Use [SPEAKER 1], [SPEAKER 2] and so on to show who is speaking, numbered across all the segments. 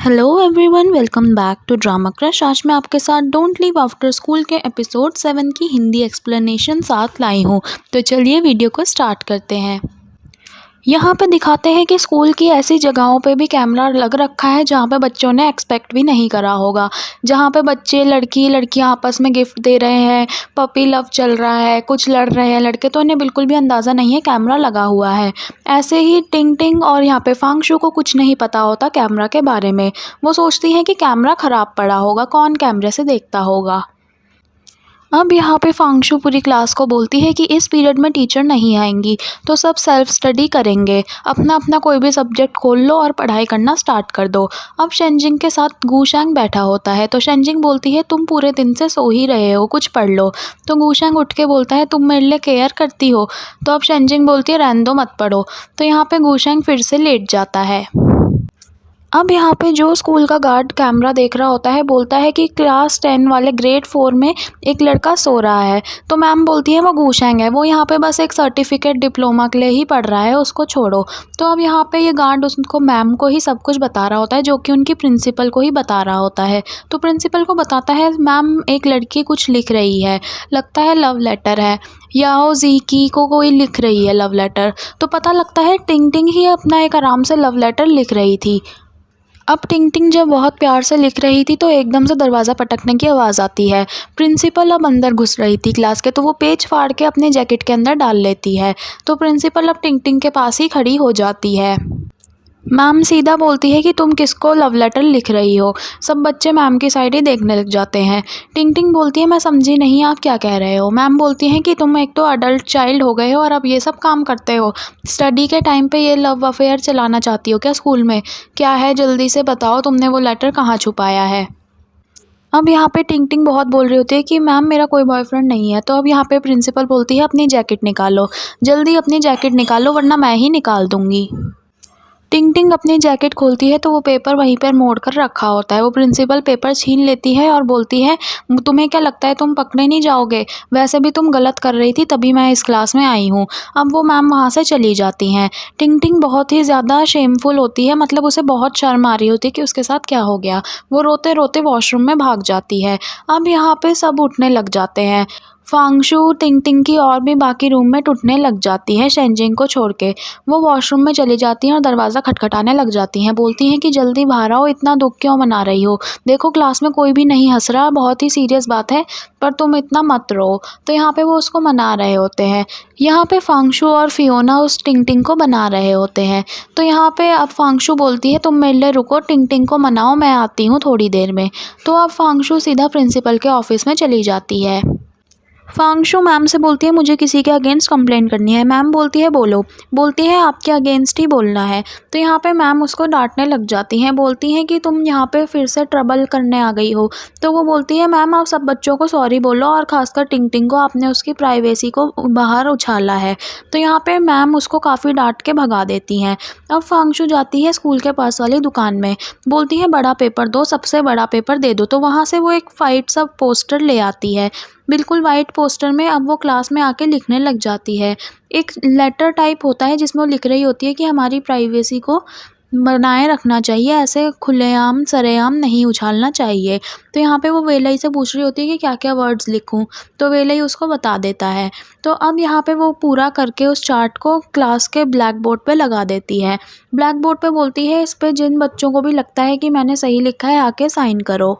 [SPEAKER 1] Hello everyone, welcome back to drama crush. आज मैं आपके साथ डोंट लीव आफ्टर स्कूल के एपिसोड 7 की हिंदी एक्सप्लेनेशन साथ लाई हूँ। तो चलिए वीडियो को स्टार्ट करते हैं। यहाँ पे दिखाते हैं कि स्कूल की ऐसी जगहों पे भी कैमरा लग रखा है जहाँ पे बच्चों ने एक्सपेक्ट भी नहीं करा होगा। जहाँ पे बच्चे लड़कियाँ आपस में गिफ्ट दे रहे हैं, पपी लव चल रहा है, कुछ लड़ रहे हैं लड़के, तो इन्हें बिल्कुल भी अंदाज़ा नहीं है कैमरा लगा हुआ है। ऐसे ही टिंग टिंग और यहाँ पे फांगशू को कुछ नहीं पता होता कैमरा के बारे में। वो सोचती हैं कि कैमरा ख़राब पड़ा होगा, कौन कैमरे से देखता होगा। अब यहाँ पे फांगशू पूरी क्लास को बोलती है कि इस पीरियड में टीचर नहीं आएंगी, तो सब सेल्फ स्टडी करेंगे। अपना अपना कोई भी सब्जेक्ट खोल लो और पढ़ाई करना स्टार्ट कर दो। अब शेनजिंग के साथ गूशैंग बैठा होता है, तो शेनजिंग बोलती है तुम पूरे दिन से सो ही रहे हो, कुछ पढ़ लो। तो गूशैंग उठ के बोलता है तुम मेरे लिए केयर करती हो। तो अब शेनजिंग बोलती है रहने दो, मत पढ़ो। तो यहाँ पे गूशैंग फिर से लेट जाता है। अब यहाँ पे जो स्कूल का गार्ड कैमरा देख रहा होता है बोलता है कि क्लास 10 वाले ग्रेड 4 में एक लड़का सो रहा है। तो मैम बोलती है वो गूशैंग है, वो यहाँ पे बस एक सर्टिफिकेट डिप्लोमा के लिए ही पढ़ रहा है, उसको छोड़ो। तो अब यहाँ पे ये गार्ड उसको मैम को ही सब कुछ बता रहा होता है, जो कि उनकी प्रिंसिपल को ही बता रहा होता है। तो प्रिंसिपल को बताता है मैम एक लड़की कुछ लिख रही है, लगता है लव लेटर है, याओ ज़ीकी को कोई लिख रही है लव लेटर। तो पता लगता है टिंग टिंग ही अपना एक आराम से लव लेटर लिख रही थी। अब टिंग टिंग जब बहुत प्यार से लिख रही थी तो एकदम से दरवाज़ा पटकने की आवाज़ आती है। प्रिंसिपल अब अंदर घुस रही थी क्लास के, तो वो पेज फाड़ के अपने जैकेट के अंदर डाल लेती है। तो प्रिंसिपल अब टिंग टिंग के पास ही खड़ी हो जाती है। मैम सीधा बोलती है कि तुम किसको लव लेटर लिख रही हो। सब बच्चे मैम की साइड ही देखने लग जाते हैं। टिंग टिंग बोलती है मैं समझी नहीं, आप क्या कह रहे हो। मैम बोलती हैं कि तुम एक तो अडल्ट चाइल्ड हो गए हो और अब ये सब काम करते हो। स्टडी के टाइम पे ये लव अफेयर चलाना चाहती हो क्या स्कूल में? क्या है, जल्दी से बताओ, तुमने वो लेटर कहाँ छुपाया है। अब यहाँ पे टिंग टिंग बहुत बोल रही होती है कि मैम मेरा कोई बॉयफ्रेंड नहीं है। तो अब यहाँ पे प्रिंसिपल बोलती है अपनी जैकेट निकालो, जल्दी अपनी जैकेट निकालो वरना मैं ही निकाल दूँगी। टिंग टिंग अपनी जैकेट खोलती है तो वो पेपर वहीं पर मोड़ कर रखा होता है। वो प्रिंसिपल पेपर छीन लेती है और बोलती है तुम्हें क्या लगता है तुम पकड़े नहीं जाओगे, वैसे भी तुम गलत कर रही थी तभी मैं इस क्लास में आई हूँ। अब वो मैम वहाँ से चली जाती हैं। टिंग टिंग बहुत ही ज़्यादा शेमफुल होती है, मतलब उसे बहुत शर्म आ रही होती है कि उसके साथ क्या हो गया। वो रोते रोते वॉशरूम में भाग जाती है। अब यहाँ पे सब उठने लग जाते हैं। फांगशू टिंग टिंग की और भी बाकी रूम में टूटने लग जाती हैं शेनजिंग को छोड़ के। वो वॉशरूम में चली जाती हैं और दरवाज़ा खटखटाने लग जाती हैं। बोलती हैं कि जल्दी बाहर आओ, इतना दुख क्यों मना रही हो, देखो क्लास में कोई भी नहीं हंस रहा, बहुत ही सीरियस बात है, पर तुम इतना मत रो। तो यहाँ पे वो उसको मना रहे होते हैं। यहाँ पे फांगशू और फियोना उस टिंग टिंग को बना रहे होते हैं। तो यहाँ पे अब फांगशू बोलती है तुम मेरे लिए रुको, टिंग टिंग को मनाओ, मैं आती हूँ थोड़ी देर में। तो अब फांगशू सीधा प्रिंसिपल के ऑफिस में चली जाती है। फांगशू मैम से बोलती है मुझे किसी के अगेंस्ट कंप्लेंट करनी है। मैम बोलती है बोलो। बोलती है आपके अगेंस्ट ही बोलना है। तो यहाँ पे मैम उसको डांटने लग जाती हैं, बोलती हैं कि तुम यहाँ पे फिर से ट्रबल करने आ गई हो। तो वो बोलती है मैम आप सब बच्चों को सॉरी बोलो और खासकर टिंग टिंग को, आपने उसकी प्राइवेसी को बाहर उछाला है। तो यहाँ पे मैम उसको काफ़ी डांट के भगा देती हैं। अब फांगशू जाती है स्कूल के पास वाली दुकान में, बोलती है बड़ा पेपर दो, सबसे बड़ा पेपर दे दो। तो वहाँ से वो एक फाइट सब पोस्टर ले आती है, बिल्कुल वाइट पोस्टर में। अब वो क्लास में आके लिखने लग जाती है। एक लेटर टाइप होता है जिसमें वो लिख रही होती है कि हमारी प्राइवेसी को बनाए रखना चाहिए, ऐसे खुलेआम सरेआम नहीं उछालना चाहिए। तो यहाँ पे वो वेलई से पूछ रही होती है कि क्या क्या वर्ड्स लिखूं। तो वेलई उसको बता देता है। तो अब यहाँ पे वो पूरा करके उस चार्ट को क्लास के ब्लैक बोर्ड पे लगा देती है। ब्लैक बोर्ड पे बोलती है इस पे जिन बच्चों को भी लगता है कि मैंने सही लिखा है आके साइन करो।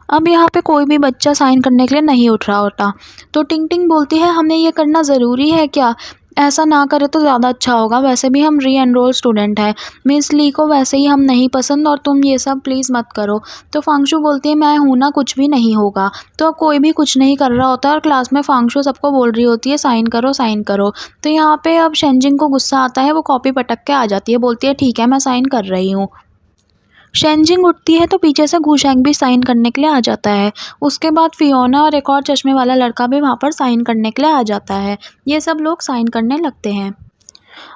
[SPEAKER 1] अब यहाँ पे कोई भी बच्चा साइन करने के लिए नहीं उठ रहा होता। तो टिंग टिंग बोलती है हमें ये करना ज़रूरी है क्या, ऐसा ना करे तो ज़्यादा अच्छा होगा, वैसे भी हम री एनरोल स्टूडेंट हैं, मिस ली को वैसे ही हम नहीं पसंद और तुम ये सब प्लीज़ मत करो। तो फांगशू बोलती है मैं हूँ ना, कुछ भी नहीं होगा। तो अब कोई भी कुछ नहीं कर रहा होता और क्लास में फांगशू सबको बोल रही होती है साइन करो साइन करो। तो यहाँ पे अब शेनजिंग को गुस्सा आता है, वो कॉपी पटक के आ जाती है, बोलती है ठीक है मैं साइन कर रही हूँ। शेनजिंग उठती है तो पीछे से गूशैंग भी साइन करने के लिए आ जाता है। उसके बाद फियोना और एक और चश्मे वाला लड़का भी वहाँ पर साइन करने के लिए आ जाता है। ये सब लोग साइन करने लगते हैं।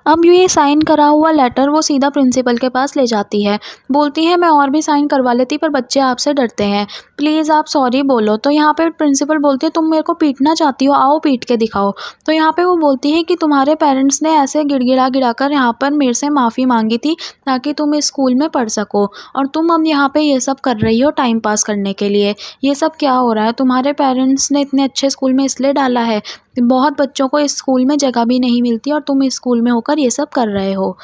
[SPEAKER 1] अब ये साइन करा हुआ लेटर वो सीधा प्रिंसिपल के पास ले जाती है। बोलती है मैं और भी साइन करवा लेती पर बच्चे आपसे डरते हैं, प्लीज़ आप सॉरी बोलो। तो यहाँ पे प्रिंसिपल बोलती है तुम मेरे को पीटना चाहती हो, आओ पीट के दिखाओ। तो यहाँ पे वो बोलती है कि तुम्हारे पेरेंट्स ने ऐसे गिड़गिड़ा कर यहाँ पर मेरे से माफ़ी मांगी थी ताकि तुम इस स्कूल में पढ़ सको, और तुम अब यहाँ पे ये सब कर रही हो टाइम पास करने के लिए। ये सब क्या हो रहा है? तुम्हारे पेरेंट्स ने इतने अच्छे स्कूल में इसलिए डाला है, बहुत बच्चों को इस स्कूल में जगह भी नहीं मिलती और तुम इस स्कूल में होकर ये सब कर रहे हो।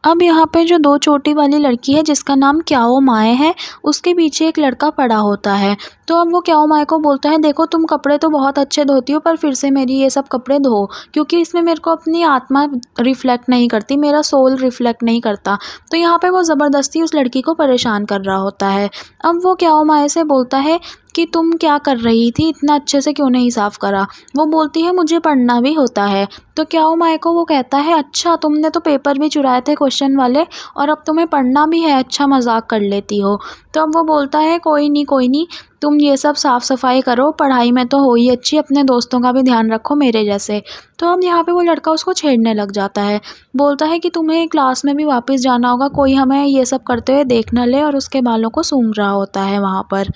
[SPEAKER 1] अब यहाँ पे जो 2 चोटी वाली लड़की है जिसका नाम क्याओ माए है, उसके पीछे एक लड़का पड़ा होता है। तो अब वो क्याओ माए को बोलता है देखो तुम कपड़े तो बहुत अच्छे धोती हो पर फिर से मेरी ये सब कपड़े धो, क्योंकि इसमें मेरे को अपनी आत्मा रिफ्लेक्ट नहीं करती, मेरा सोल रिफ्लेक्ट नहीं करता। तो यहाँ पे वो ज़बरदस्ती उस लड़की को परेशान कर रहा होता है। अब वो क्याओ माए से बोलता है कि तुम क्या कर रही थी, इतना अच्छे से क्यों नहीं साफ़ करा? वो बोलती है मुझे पढ़ना भी होता है। तो क्याओ माए को वो कहता है अच्छा तुमने तो पेपर भी चुराए थे क्वेश्चन वाले और अब तुम्हें पढ़ना भी है, अच्छा मजाक कर लेती हो। तो अब वो बोलता है कोई नहीं, तुम ये सब साफ़ सफाई करो, पढ़ाई में तो हो ही अच्छी, अपने दोस्तों का भी ध्यान रखो मेरे जैसे। तो अब यहाँ पे वो लड़का उसको छेड़ने लग जाता है, बोलता है कि तुम्हें क्लास में भी वापस जाना होगा, कोई हमें ये सब करते हुए देख न ले, और उसके बालों को सूंघ रहा होता है वहाँ पर।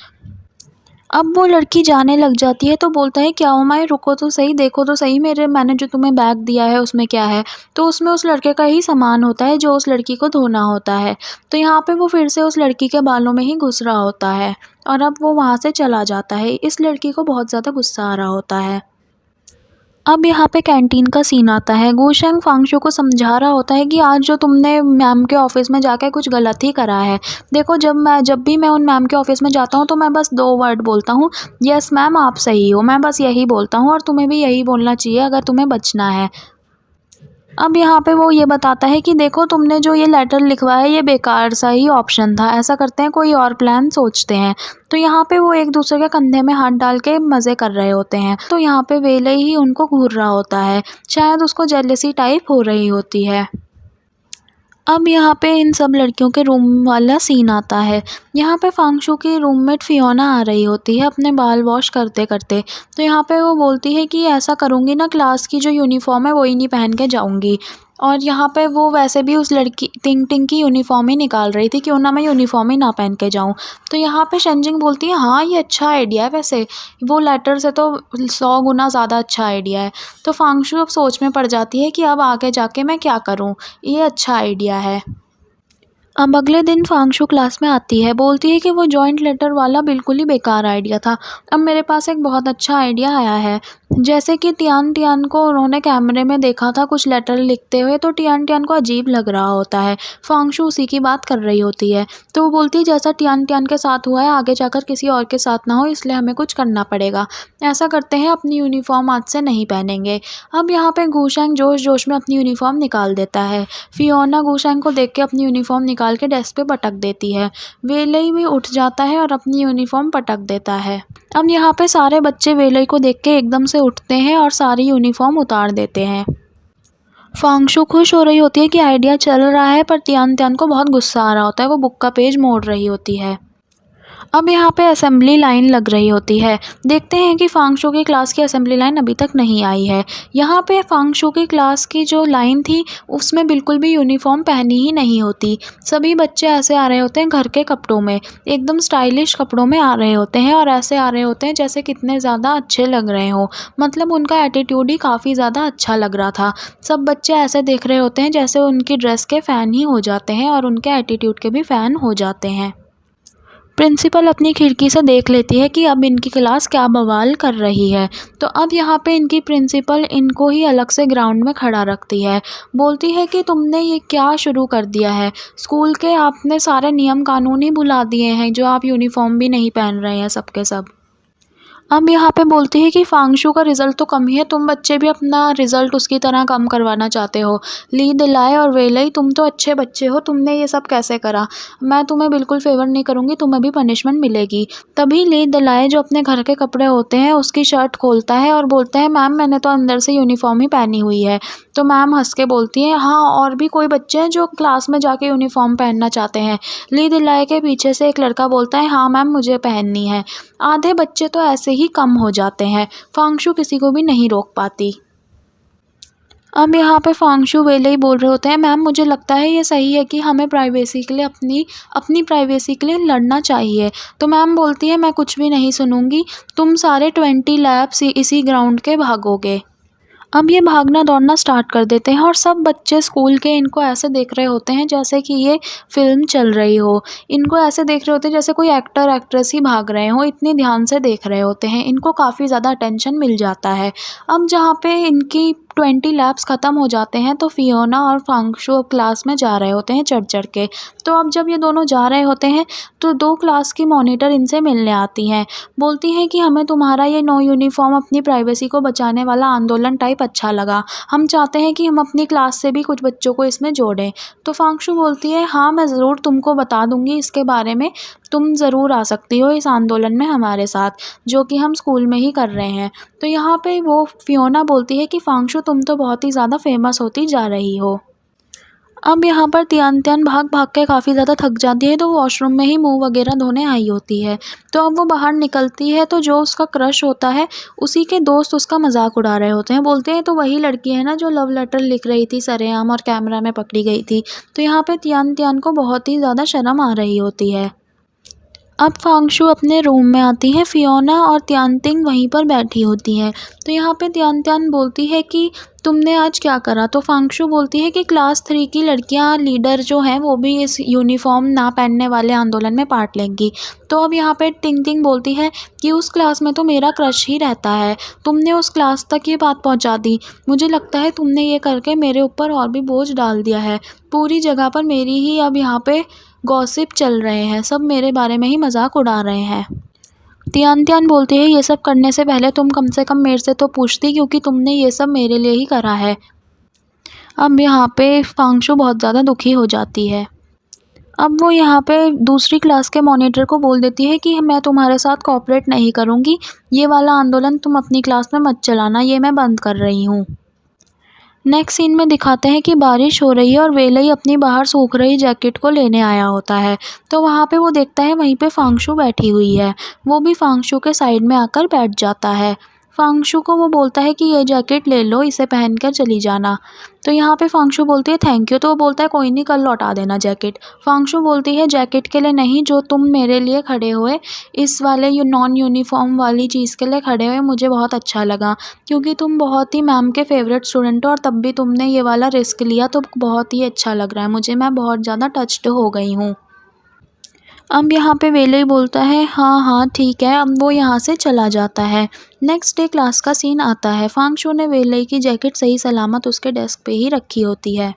[SPEAKER 1] अब वो लड़की जाने लग जाती है तो बोलता है क्याओ माए रुको तो सही, देखो तो सही मैंने जो तुम्हें बैग दिया है उसमें क्या है। तो उसमें उस लड़के का ही सामान होता है जो उस लड़की को धोना होता है। तो यहाँ पे वो फिर से उस लड़की के बालों में ही घुस रहा होता है और अब वो वहाँ से चला जाता है। इस लड़की को बहुत ज़्यादा गुस्सा आ रहा होता है। अब यहाँ पे कैंटीन का सीन आता है। गुशेंग फांगशु को समझा रहा होता है कि आज जो तुमने मैम के ऑफ़िस में जाके कुछ गलत ही करा है। देखो जब भी मैं उन मैम के ऑफ़िस में जाता हूँ तो मैं बस 2 वर्ड बोलता हूँ, यस मैम आप सही हो। मैं बस यही बोलता हूँ और तुम्हें भी यही बोलना चाहिए अगर तुम्हें बचना है। अब यहाँ पे वो ये बताता है कि देखो तुमने जो ये लेटर लिखवाया ये बेकार सा ही ऑप्शन था, ऐसा करते हैं कोई और प्लान सोचते हैं। तो यहाँ पे वो एक दूसरे के कंधे में हाथ डाल के मज़े कर रहे होते हैं। तो यहाँ पे वेले ही उनको घूर रहा होता है, शायद उसको जेलसी टाइप हो रही होती है। अब यहाँ पे इन सब लड़कियों के रूम वाला सीन आता है। यहाँ पे फांगशु की रूममेट फियोना आ रही होती है अपने बाल वॉश करते करते। तो यहाँ पे वो बोलती है कि ऐसा करूँगी ना, क्लास की जो यूनिफॉर्म है वही नहीं पहन के जाऊँगी। और यहाँ पे वो वैसे भी उस लड़की टिंग टिंग की यूनिफॉर्म ही निकाल रही थी, क्यों ना मैं यूनिफॉर्म ही ना पहन के जाऊँ। तो यहाँ पे शेनजिंग बोलती है हाँ ये अच्छा आइडिया है, वैसे वो लेटर से तो 100 गुना ज़्यादा अच्छा आइडिया है। तो फांगशु अब सोच में पड़ जाती है कि अब आगे जाके मैं क्या करूँ, ये अच्छा आइडिया है। अब अगले दिन फांगशु क्लास में आती है, बोलती है कि वो जॉइंट लेटर वाला बिल्कुल ही बेकार आइडिया था। अब मेरे पास एक बहुत अच्छा आइडिया आया है। जैसे कि टियान टियान को उन्होंने कैमरे में देखा था कुछ लेटर लिखते हुए, तो टियान टियान को अजीब लग रहा होता है। फांगशु उसी की बात कर रही होती है। तो वो बोलती है जैसा टियान टियान के साथ हुआ है आगे जाकर किसी और के साथ ना हो, इसलिए हमें कुछ करना पड़ेगा। ऐसा करते हैं अपनी यूनिफॉर्म आज से नहीं पहनेंगे। अब यहाँ पे गुशेंग जोश जोश में अपनी यूनिफॉर्म निकाल देता है। फियोना गुशेंग को देख के अपनी यूनिफॉर्म निकाल के डेस्क पे पटक देती है। वेलई भी उठ जाता है और अपनी यूनिफॉर्म पटक देता है। अब यहाँ पे सारे बच्चे वेलई को देख के एकदम से उठते हैं और सारी यूनिफॉर्म उतार देते हैं। फांगशु खुश हो रही होती है कि आइडिया चल रहा है, पर तियान तियान को बहुत गुस्सा आ रहा होता है, वो बुक का पेज मोड़ रही होती है। अब यहाँ पे असेंबली लाइन लग रही होती है। देखते हैं कि फांगशु की क्लास की असेंबली लाइन अभी तक नहीं आई है। यहाँ पे फांगशु की क्लास की जो लाइन थी उसमें बिल्कुल भी यूनिफॉर्म पहनी ही नहीं होती। सभी बच्चे ऐसे आ रहे होते हैं घर के कपड़ों में, एकदम स्टाइलिश कपड़ों में आ रहे होते हैं और ऐसे आ रहे होते हैं जैसे कितने ज़्यादा अच्छे लग रहे हो। मतलब उनका एटीट्यूड ही काफ़ी ज़्यादा अच्छा लग रहा था। सब बच्चे ऐसे देख रहे होते हैं जैसे उनकी ड्रेस के फ़ैन ही हो जाते हैं और उनके एटीट्यूड के भी फ़ैन हो जाते हैं। प्रिंसिपल अपनी खिड़की से देख लेती है कि अब इनकी क्लास क्या बवाल कर रही है। तो अब यहाँ पे इनकी प्रिंसिपल इनको ही अलग से ग्राउंड में खड़ा रखती है। बोलती है कि तुमने ये क्या शुरू कर दिया है, स्कूल के आपने सारे नियम कानून ही भुला दिए हैं, जो आप यूनिफॉर्म भी नहीं पहन रहे हैं सबके सब। अब यहाँ पे बोलती है कि फांगशु का रिज़ल्ट तो कम ही है, तुम बच्चे भी अपना रिज़ल्ट उसकी तरह कम करवाना चाहते हो। ली दिलाए और वेलई तुम तो अच्छे बच्चे हो, तुमने ये सब कैसे करा? मैं तुम्हें बिल्कुल फेवर नहीं करूँगी, तुम्हें भी पनिशमेंट मिलेगी। तभी ली दिलाए जो अपने घर के कपड़े होते हैं उसकी शर्ट खोलता है और बोलता है मैम मैंने तो अंदर से यूनिफॉर्म ही पहनी हुई है। तो मैम हंस के बोलती हैं हाँ और भी कोई बच्चे हैं जो क्लास में जाके यूनिफॉर्म पहनना चाहते हैं। ली दिलाए के पीछे से एक लड़का बोलता है हाँ मैम मुझे पहननी है। आधे बच्चे तो ऐसे ही कम हो जाते हैं, फांगशु किसी को भी नहीं रोक पाती। अब यहाँ पे फांगशु वेले ही बोल रहे होते हैं, मैम मुझे लगता है ये सही है कि हमें प्राइवेसी के लिए अपनी प्राइवेसी के लिए लड़ना चाहिए। तो मैम बोलती है, मैं कुछ भी नहीं सुनूंगी, तुम सारे 20 लैप्स इसी ग्राउंड के भागोगे। अब ये भागना दौड़ना स्टार्ट कर देते हैं और सब बच्चे स्कूल के इनको ऐसे देख रहे होते हैं जैसे कि ये फ़िल्म चल रही हो। इनको ऐसे देख रहे होते हैं जैसे कोई एक्टर एक्ट्रेस ही भाग रहे हों, इतने ध्यान से देख रहे होते हैं। इनको काफ़ी ज़्यादा अटेंशन मिल जाता है। अब जहाँ पे इनकी 20 लैप्स ख़त्म हो जाते हैं तो फियोना और फांगशु क्लास में जा रहे होते हैं चढ़ के। तो अब जब ये दोनों जा रहे होते हैं तो 2 क्लास की मॉनिटर इनसे मिलने आती हैं। बोलती हैं कि हमें तुम्हारा ये नो यूनिफ़ॉर्म अपनी प्राइवेसी को बचाने वाला आंदोलन टाइप अच्छा लगा। हम चाहते हैं कि हम अपनी क्लास से भी कुछ बच्चों को इसमें जोड़ें। तो फांगशु बोलती है, हाँ मैं ज़रूर तुमको बता दूँगी इसके बारे में, तुम ज़रूर आ सकती हो इस आंदोलन में हमारे साथ, जो कि हम स्कूल में ही कर रहे हैं। तो यहाँ पे वो फियोना बोलती है कि फांगशु तुम तो बहुत ही ज़्यादा फ़ेमस होती जा रही हो। अब यहाँ पर तियान तियान भाग-भाग के काफ़ी ज़्यादा थक जाती है, तो वो वॉशरूम में ही मुँह वगैरह धोने आई होती है। तो अब वो बाहर निकलती है तो जो उसका क्रश होता है, उसी के दोस्त उसका मज़ाक उड़ा रहे होते हैं। बोलते हैं, तो वही लड़की है ना जो लव लेटर लिख रही थी सरेआम और कैमरा में पकड़ी गई थी। तो यहाँ पे तियान तियान को बहुत ही ज़्यादा शर्म आ रही होती है। अब फांगशु अपने रूम में आती है, फियोना और तियानतिंग वहीं पर बैठी होती हैं। तो यहाँ पे तियान बोलती है कि तुमने आज क्या करा? तो फांगशु बोलती है कि क्लास 3 की लड़कियाँ लीडर जो हैं वो भी इस यूनिफ़ॉर्म ना पहनने वाले आंदोलन में पार्ट लेंगी। तो अब यहाँ पे टिंग टिंग बोलती है कि उस क्लास में तो मेरा क्रश ही रहता है, तुमने उस क्लास तक ये बात पहुँचा दी। मुझे लगता है तुमने ये करके मेरे ऊपर और भी बोझ डाल दिया है। पूरी जगह पर मेरी ही अब यहाँ पे गॉसिप चल रहे हैं, सब मेरे बारे में ही मज़ाक उड़ा रहे हैं। तियान तियान बोलती है, ये सब करने से पहले तुम कम से कम मेरे से तो पूछती, क्योंकि तुमने ये सब मेरे लिए ही करा है। अब यहाँ पे फांगशु बहुत ज़्यादा दुखी हो जाती है। अब वो यहाँ पे दूसरी क्लास के मॉनिटर को बोल देती है कि मैं तुम्हारे साथ कोऑपरेट नहीं करूँगी, ये वाला आंदोलन तुम अपनी क्लास में मत चलाना, ये मैं बंद कर रही हूँ। नेक्स्ट सीन में दिखाते हैं कि बारिश हो रही है और वेलई अपनी बाहर सूख रही जैकेट को लेने आया होता है। तो वहाँ पे वो देखता है वहीं पे फांगशु बैठी हुई है। वो भी फांगशु के साइड में आकर बैठ जाता है। फांगशु को वो बोलता है कि ये जैकेट ले लो, इसे पहन कर चली जाना। तो यहाँ पे फांगशु बोलती है थैंक यू, तो वो बोलता है कोई नहीं, कल लौटा देना जैकेट। फांगशु बोलती है जैकेट के लिए नहीं, जो तुम मेरे लिए खड़े हुए, इस वाले नॉन यूनिफॉर्म वाली चीज़ के लिए खड़े हुए, मुझे बहुत अच्छा लगा, क्योंकि तुम बहुत ही मैम के फेवरेट स्टूडेंट हो और तब भी तुमने ये वाला रिस्क लिया, तो बहुत ही अच्छा लग रहा है मुझे, मैं बहुत ज़्यादा टच्ड हो गई हूँ। अब यहाँ पे वेलई बोलता है हाँ हाँ ठीक है, अब वो यहाँ से चला जाता है। नेक्स्ट डे क्लास का सीन आता है। फांगशु ने वेलई की जैकेट सही सलामत उसके डेस्क पे ही रखी होती है।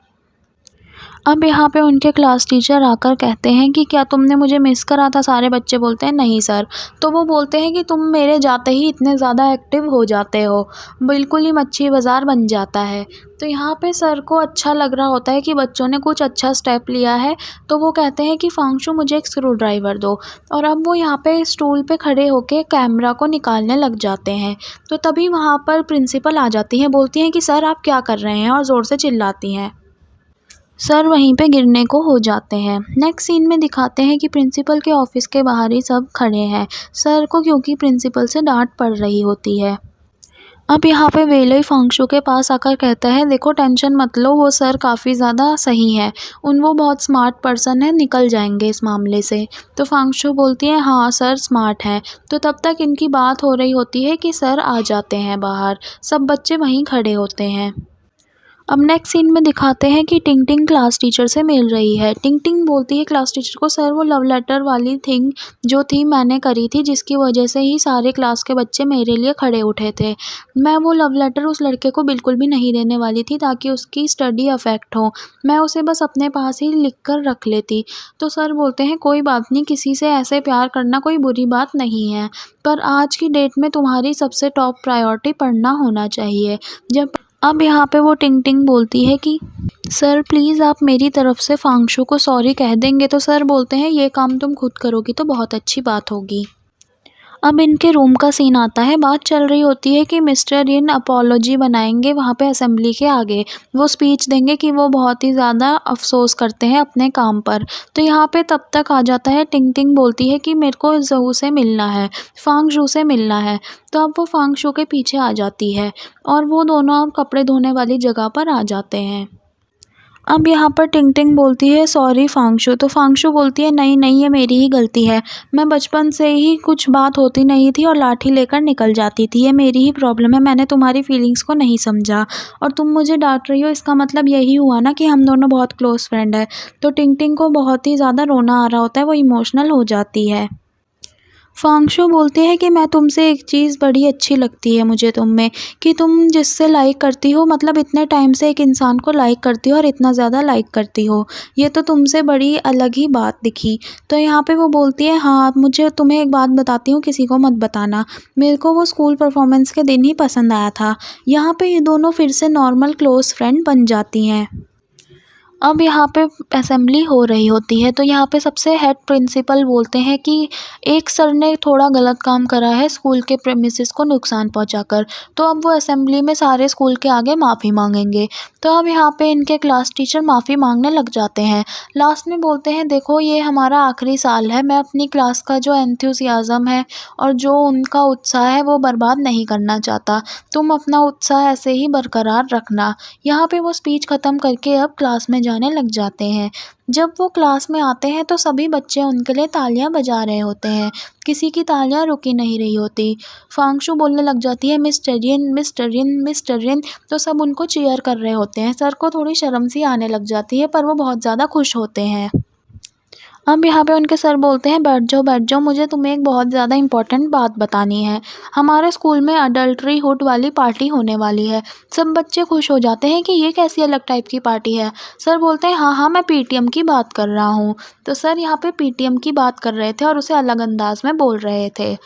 [SPEAKER 1] अब यहाँ पे उनके क्लास टीचर आकर कहते हैं कि क्या तुमने मुझे मिस करा था? सारे बच्चे बोलते हैं नहीं सर। तो वो बोलते हैं कि तुम मेरे जाते ही इतने ज़्यादा एक्टिव हो जाते हो, बिल्कुल ही मच्छी बाज़ार बन जाता है। तो यहाँ पे सर को अच्छा लग रहा होता है कि बच्चों ने कुछ अच्छा स्टेप लिया है, तो वो कहते हैं कि फांगशु मुझे एक स्क्रू ड्राइवर दो, और अब वो यहाँ पे स्टूल पे खड़े होके कैमरा को निकालने लग जाते हैं। तो तभी वहाँ पर प्रिंसिपल आ जाती हैं, बोलती हैं कि सर आप क्या कर रहे हैं, और ज़ोर से चिल्लाती हैं। सर वहीं पे गिरने को हो जाते हैं। नेक्स्ट सीन में दिखाते हैं कि प्रिंसिपल के ऑफिस के बाहर ही सब खड़े हैं सर को, क्योंकि प्रिंसिपल से डांट पड़ रही होती है। अब यहाँ पे वेलई फांगशु के पास आकर कहता है देखो टेंशन मत लो, वो सर काफ़ी ज़्यादा सही है, वो बहुत स्मार्ट पर्सन है, निकल जाएंगे इस मामले से। तो फांगशु बोलती है हाँ सर स्मार्ट हैं। तो तब तक इनकी बात हो रही होती है कि सर आ जाते हैं बाहर, सब बच्चे वहीं खड़े होते हैं। अब नेक्स्ट सीन में दिखाते हैं कि टिंग टिंग क्लास टीचर से मिल रही है। टिंग टिंग बोलती है क्लास टीचर को सर वो लव लेटर वाली थिंग जो थी मैंने करी थी, जिसकी वजह से ही सारे क्लास के बच्चे मेरे लिए खड़े उठे थे। मैं वो लव लेटर उस लड़के को बिल्कुल भी नहीं देने वाली थी ताकि उसकी स्टडी अफेक्ट हो, मैं उसे बस अपने पास ही लिख कर रख लेती। तो सर बोलते हैं कोई बात नहीं, किसी से ऐसे प्यार करना कोई बुरी बात नहीं है, पर आज की डेट में तुम्हारी सबसे टॉप प्रायोरिटी पढ़ना होना चाहिए। जब अब यहाँ पे वो टिंग टिंग बोलती है कि सर प्लीज़ आप मेरी तरफ से फांगशु को सॉरी कह देंगे? तो सर बोलते हैं ये काम तुम खुद करोगी तो बहुत अच्छी बात होगी। अब इनके रूम का सीन आता है। बात चल रही होती है कि मिस्टर यिन अपॉलोजी बनाएंगे वहाँ पे असेंबली के आगे। वो स्पीच देंगे कि वो बहुत ही ज़्यादा अफसोस करते हैं अपने काम पर। तो यहाँ पे तब तक आ जाता है, टिंग टिंग बोलती है कि मेरे को ज़हू से मिलना है, फांग जू से मिलना है। तो अब वो फांग शू के पीछे आ जाती है और वो दोनों अब कपड़े धोने वाली जगह पर आ जाते हैं। अब यहाँ पर टिंग टिंग बोलती है सॉरी फांगशु। तो फांगशु बोलती है नहीं नहीं, ये मेरी ही गलती है। मैं बचपन से ही कुछ बात होती नहीं थी और लाठी लेकर निकल जाती थी। ये मेरी ही प्रॉब्लम है, मैंने तुम्हारी फीलिंग्स को नहीं समझा और तुम मुझे डांट रही हो, इसका मतलब यही हुआ ना कि हम दोनों बहुत क्लोज फ्रेंड है। तो टिंग टिंग को बहुत ही ज़्यादा रोना आ रहा होता है, वो इमोशनल हो जाती है। फांगशु बोलते हैं कि मैं तुमसे एक चीज़ बड़ी अच्छी लगती है मुझे तुम में, कि तुम जिससे लाइक करती हो, मतलब इतने टाइम से एक इंसान को लाइक करती हो और इतना ज़्यादा लाइक करती हो, ये तो तुमसे बड़ी अलग ही बात दिखी। तो यहाँ पे वो बोलती है हाँ मुझे तुम्हें एक बात बताती हूँ, किसी को मत बताना। मेरे को वो स्कूल परफॉर्मेंस के दिन ही पसंद आया था। यहाँ पे ये दोनों फिर से नॉर्मल क्लोज फ्रेंड बन जाती हैं। अब यहाँ पे असेंबली हो रही होती है, तो यहाँ पे सबसे हेड प्रिंसिपल बोलते हैं कि एक सर ने थोड़ा गलत काम करा है स्कूल के प्रेमिसेस को नुकसान पहुंचाकर। तो अब वो असेंबली में सारे स्कूल के आगे माफ़ी मांगेंगे। तो अब यहाँ पे इनके क्लास टीचर माफ़ी मांगने लग जाते हैं। लास्ट में बोलते हैं देखो ये हमारा आखिरी साल है, मैं अपनी क्लास का जो एंथुसियाज़म है और जो उनका उत्साह है वो बर्बाद नहीं करना चाहता। तुम अपना उत्साह ऐसे ही बरकरार रखना। यहाँ पे वो स्पीच ख़त्म करके अब क्लास में जाने लग जाते हैं। जब वो क्लास में आते हैं तो सभी बच्चे उनके लिए तालियां बजा रहे होते हैं, किसी की तालियां रुकी नहीं रही होती। फांगशु बोलने लग जाती है मिस्टर यिन मिस्टर यिन मिस्टर यिन। तो सब उनको चीयर कर रहे होते हैं। सर को थोड़ी शर्म सी आने लग जाती है, पर वो बहुत ज़्यादा खुश होते हैं। अब यहाँ पे उनके सर बोलते हैं बैठ जाओ, मुझे तुम्हें एक बहुत ज़्यादा इम्पोर्टेंट बात बतानी है। हमारे स्कूल में अडल्ट्री हुड वाली पार्टी होने वाली है। सब बच्चे खुश हो जाते हैं कि ये कैसी अलग टाइप की पार्टी है। सर बोलते हैं हाँ हाँ मैं पीटीएम की बात कर रहा हूँ। तो सर यहाँ पे पीटीएम की बात कर रहे थे और उसे अलग अंदाज में बोल रहे थे।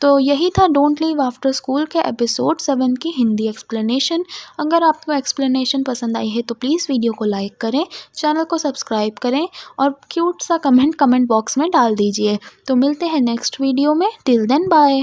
[SPEAKER 1] तो यही था डोंट लीव आफ्टर स्कूल के एपिसोड 7 की हिंदी एक्सप्लेनेशन। अगर आपको एक्सप्लेनेशन पसंद आई है तो प्लीज़ वीडियो को लाइक करें, चैनल को सब्सक्राइब करें और क्यूट सा कमेंट बॉक्स में डाल दीजिए। तो मिलते हैं नेक्स्ट वीडियो में। Till then bye.